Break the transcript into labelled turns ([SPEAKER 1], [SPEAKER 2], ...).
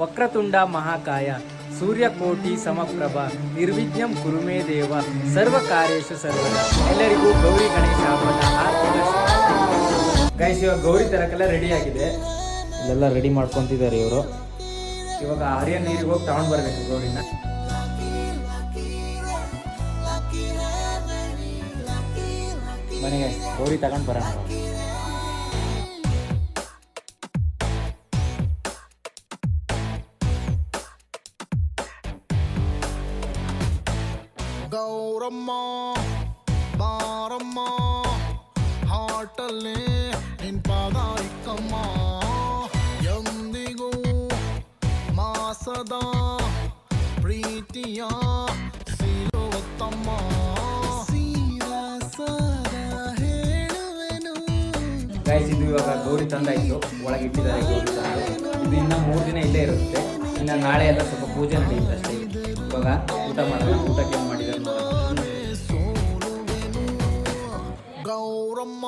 [SPEAKER 1] ವಕ್ರತುಂಡ ಮಹಾಕಾಯ ಸೂರ್ಯಕೋಟಿ ಸಮಪ್ರಭ ನಿರ್ವಿಘ್ನಂ ಕುರುಮೇ ದೇವ ಸರ್ವ ಕಾರ್ಯೇಷು ಸರ್ವದ. ಎಲ್ಲರಿಗೂ ಗೌರಿ ಗಣೇಶ ಹಬ್ಬದ ಆರ್ಥಿಕ ಗೈಸ್. ಇವಾಗ ಗೌರಿ ತರಕ್ಕೆಲ್ಲ ರೆಡಿ ಆಗಿದೆ, ಇಲ್ಲೆಲ್ಲ ರೆಡಿ ಮಾಡ್ಕೊತಿದ್ದಾರೆ ಇವರು. ಇವಾಗ ಹರಿಯ ನೀರಿಗೆ ಹೋಗಿ ತಗೊಂಡ್ ಬರ್ಬೇಕು ಗೌರಿನ. ಮನೆಗೆ ಗೌರಿ ತಗೊಂಡ್ ಬರೋಣ.
[SPEAKER 2] ಗೌರಮ್ಮ ಬಾರಮ್ಮ ಹಾಟಲ್ಲಿ ನಿನ್ಪಾದ ಇಕ್ಕಮ್ಮ, ಎಂದಿಗೂ ಮಾಸದ ಪ್ರೀತಿಯ ಸಿಲುವತ್ತಮ್ಮ.
[SPEAKER 1] ಗೈಸ್ ಇದು ಇವಾಗ ಗೌರಿ ತಂದಾಯ್ತು, ಒಳಗೆ ಇಟ್ಟಿದ್ದಾರೆ ಗೌರಿ ತಂದು. ಇದು ಇನ್ನು 3 ದಿನ ಇಲ್ಲೇ ಇರುತ್ತೆ. ಇನ್ನು ನಾಳೆ ಎಲ್ಲ ಸ್ವಲ್ಪ ಪೂಜೆ ನಡೆಯುತ್ತೆ ಅಷ್ಟೇ. ಇವಾಗ ಊಟ ಮಾಡೋಣ. ಊಟಕ್ಕೆ ಏನು ಮಾಡಿದ್ದಾರೆ ನೋಡೋಣ.
[SPEAKER 2] ಗೌರಮ್ಮ